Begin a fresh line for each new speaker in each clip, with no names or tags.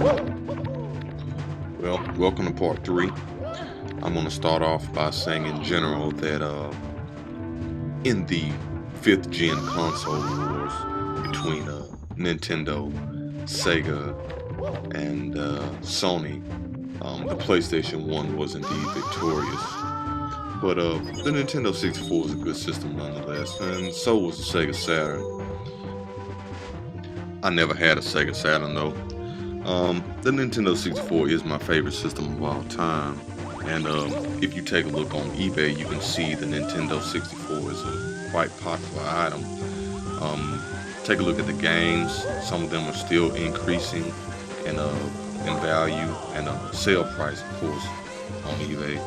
Well, welcome to part 3. I'm going to start off by saying in general that in the 5th gen console wars between Nintendo, Sega, and Sony, the PlayStation 1 was indeed victorious. But the Nintendo 64 was a good system nonetheless, and so was the Sega Saturn. I never had a Sega Saturn though. The Nintendo 64 is my favorite system of all time, and if you take a look on eBay, you can see the Nintendo 64 is a quite popular item. Take a look at the games. Some of them are still increasing in value and sale price, of course, on eBay.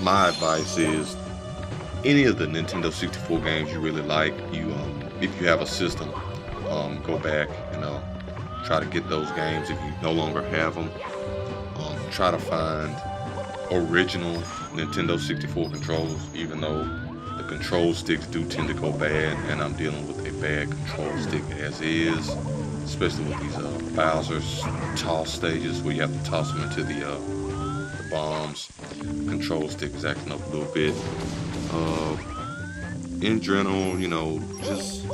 My advice is any of the Nintendo 64 games you really like, if you have a system, go back and try to get those games if you no longer have them. Try to find original Nintendo 64 controllers, even though the control sticks do tend to go bad, and I'm dealing with a bad control stick as is, especially with these Bowser's toss stages where you have to toss them into the bombs. Control stick is acting up a little bit. In general, just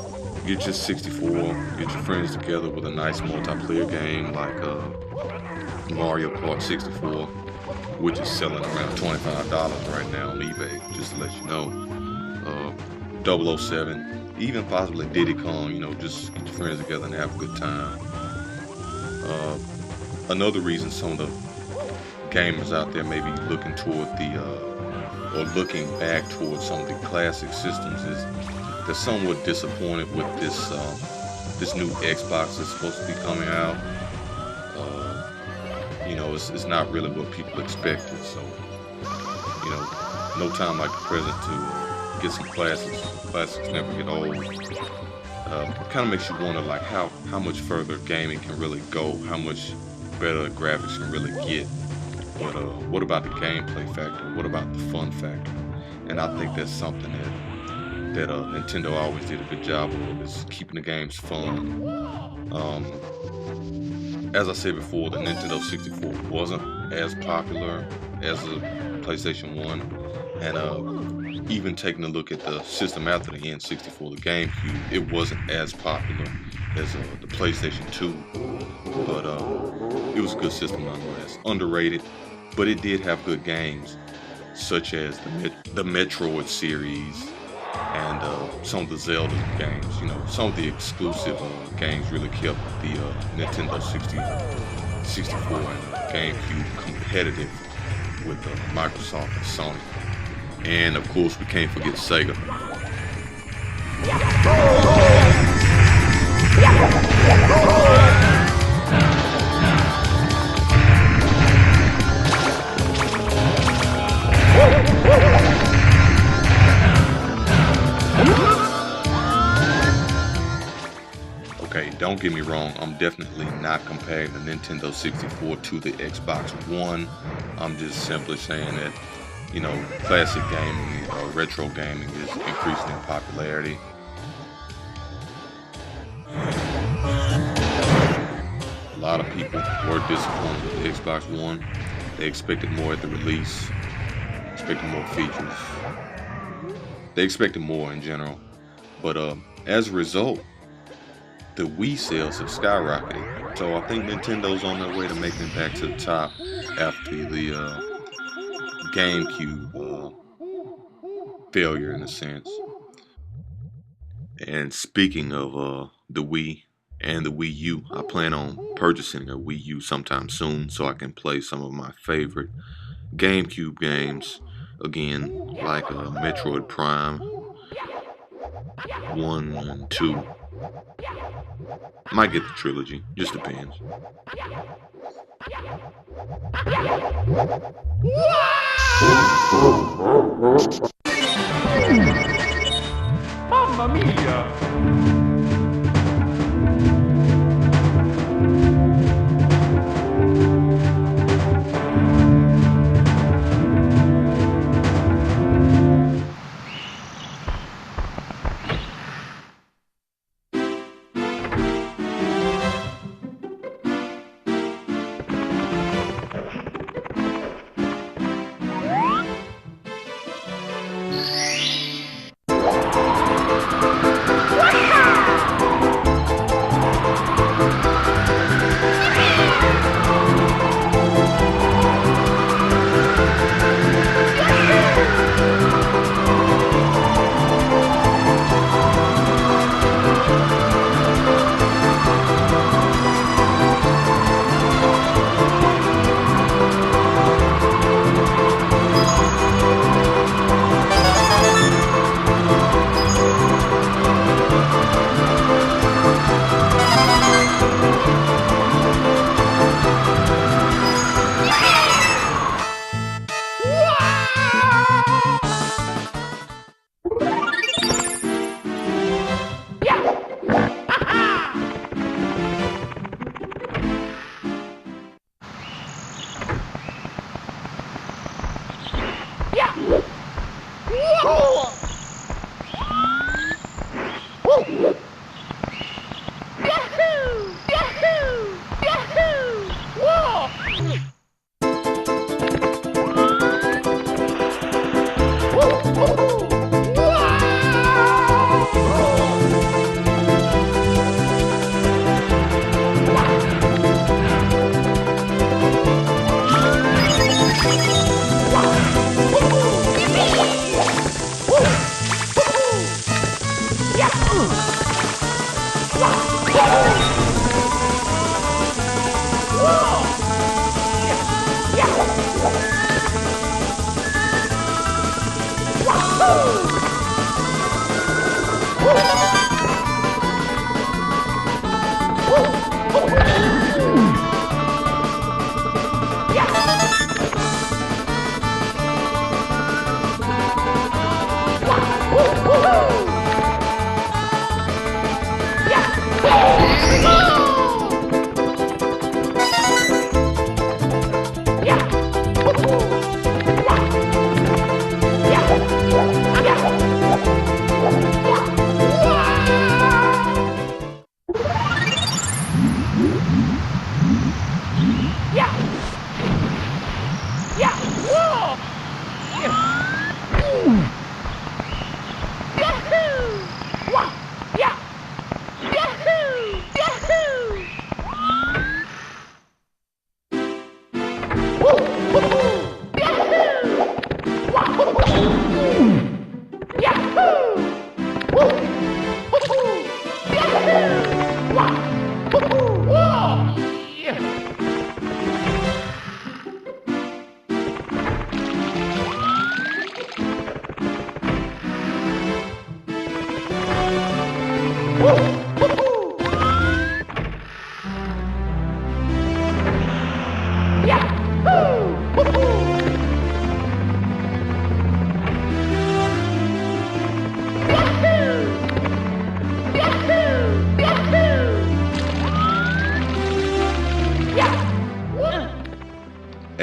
get your 64, get your friends together with a nice multiplayer game like Mario Kart 64, which is selling around $25 right now on eBay, just to let you know. 007, even possibly Diddy Kong, just get your friends together and have a good time. Another reason some of the gamers out there may be looking toward or looking back towards some of the classic systems is they're somewhat disappointed with this new Xbox that's supposed to be coming out. It's not really what people expected. So, no time like the present to get some classics. Classics never get old. Kind of makes you wonder, like, how much further gaming can really go, how much better the graphics can really get. But what about the gameplay factor? What about the fun factor? And I think that's something that Nintendo always did a good job of, is keeping the games fun. As I said before, the Nintendo 64 wasn't as popular as the PlayStation 1, and even taking a look at the system after the N64, the GameCube, it wasn't as popular as the PlayStation 2, but it was a good system nonetheless. Underrated, but it did have good games, such as the Metroid series and some of the Zelda games. Some of the exclusive games really kept the Nintendo 64 and GameCube competitive with Microsoft and Sony. And of course, we can't forget Sega. Okay, don't get me wrong, I'm definitely not comparing the Nintendo 64 to the Xbox One. I'm just simply saying that, classic gaming, retro gaming is increasing in popularity. A lot of people were disappointed with the Xbox One. They expected more at the release, expected more features. They expected more in general. But as a result, the Wii sales have skyrocketed. So I think Nintendo's on their way to making it back to the top after the GameCube failure, in a sense. And speaking of the Wii and the Wii U, I plan on purchasing a Wii U sometime soon so I can play some of my favorite GameCube games again, like Metroid Prime 1 and 2. Might get the trilogy, just depends.
Mamma mia!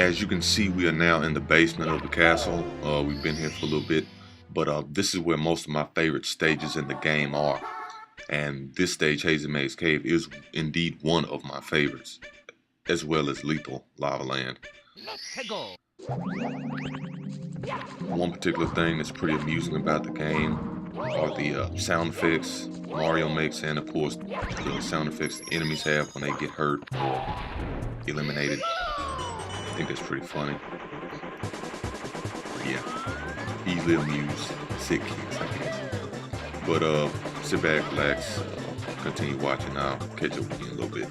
As you can see, we are now in the basement of the castle. We've been here for a little bit, but this is where most of my favorite stages in the game are. And this stage, Hazy Maze Cave, is indeed one of my favorites, as well as Lethal Lava Land. One particular thing that's pretty amusing about the game are the sound effects Mario makes, and of course the sound effects the enemies have when they get hurt or eliminated. I think that's pretty funny. But yeah, easily amused, sick kids, I guess. But sit back, relax, continue watching. I'll catch up with you in a little bit.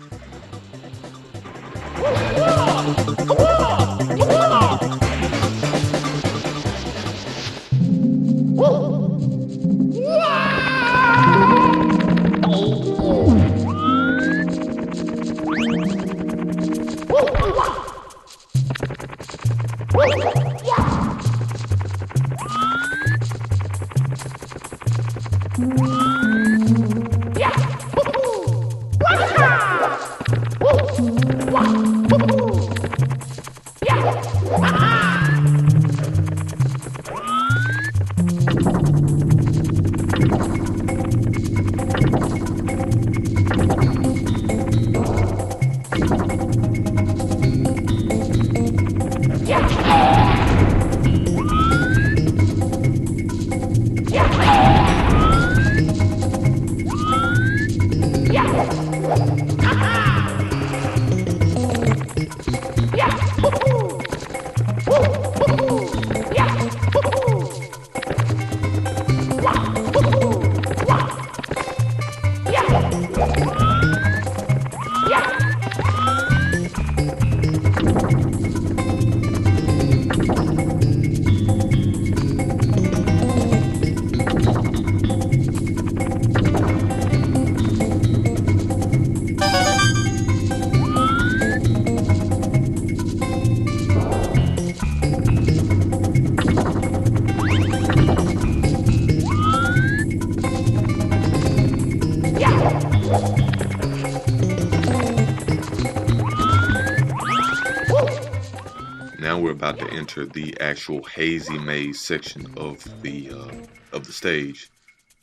Now we're about to enter the actual Hazy Maze section of the stage.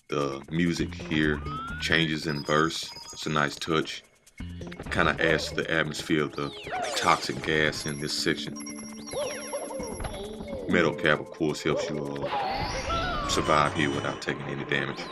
The music here changes in verse. It's a nice touch. Kind of adds to the atmosphere of the toxic gas in this section. Metal cap, of course, helps you survive here without taking any damage.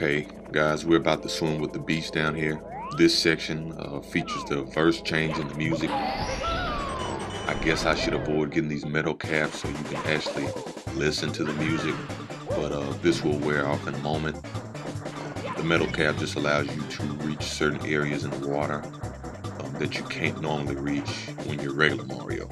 Okay, guys, we're about to swim with the beast down here. This section features the verse change in the music. I guess I should avoid getting these metal caps so you can actually listen to the music, but this will wear off in a moment. The metal cap just allows you to reach certain areas in the water that you can't normally reach when you're regular Mario.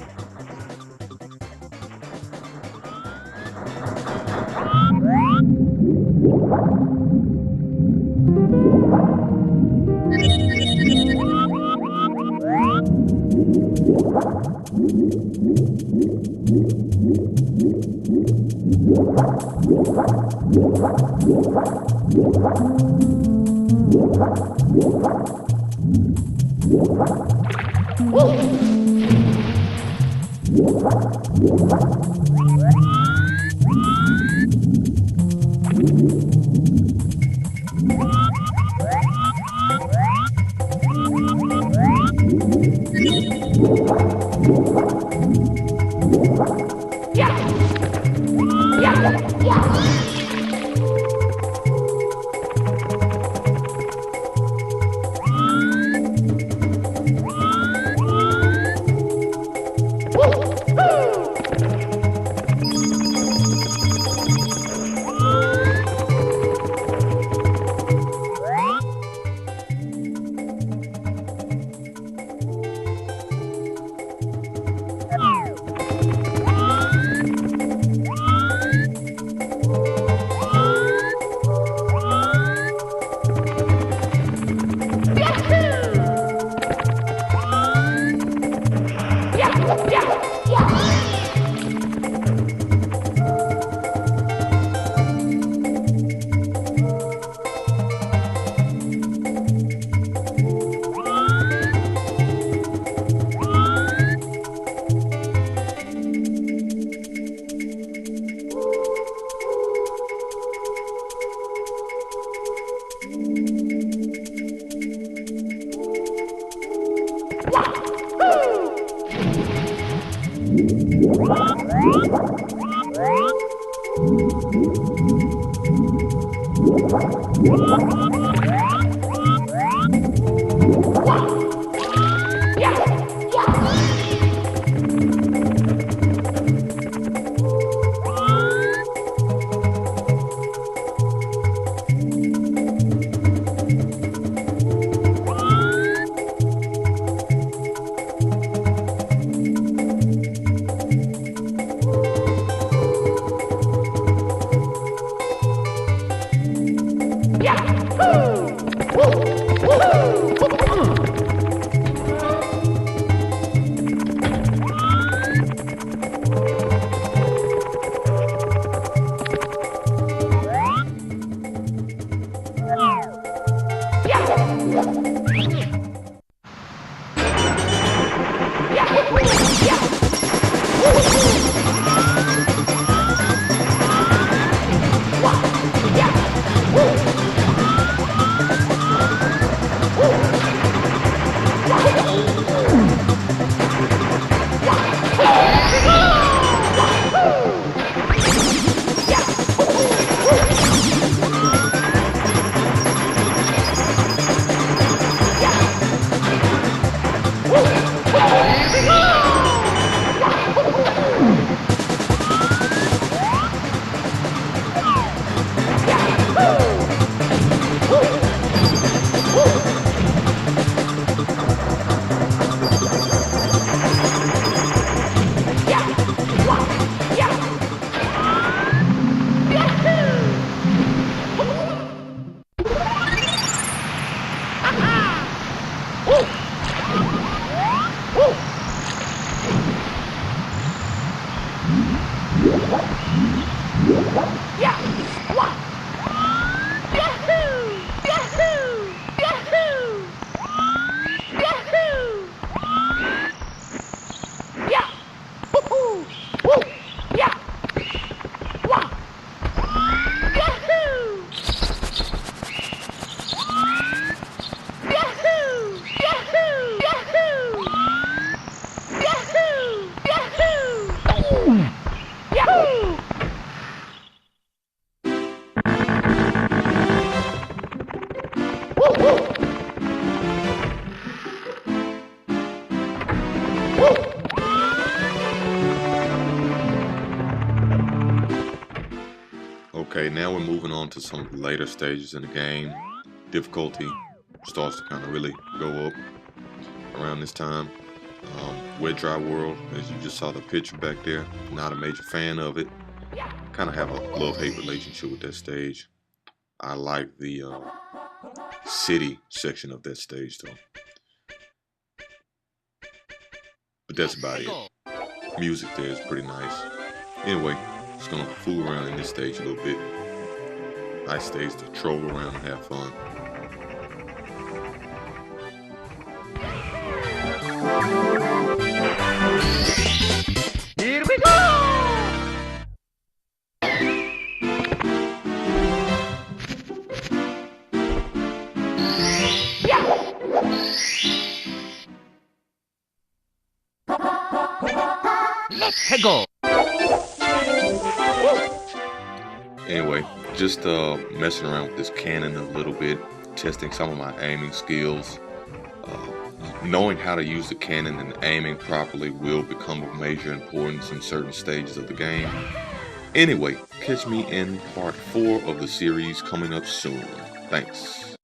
Okay, now we're moving on to some of the later stages in the game. Difficulty starts to kind of really go up around this time. Wet Dry World, as you just saw the picture back there, not a major fan of it. Kind of have a love-hate relationship with that stage. I like the city section of that stage though. But that's about it. Music there is pretty nice. Anyway, just gonna fool around in this stage a little bit. Nice stage to troll around and have fun.
Here we go! Let's go!
Anyway, just messing around with this cannon a little bit, testing some of my aiming skills. Knowing how to use the cannon and aiming properly will become of major importance in certain stages of the game. Anyway, catch me in part 4 of the series coming up soon. Thanks.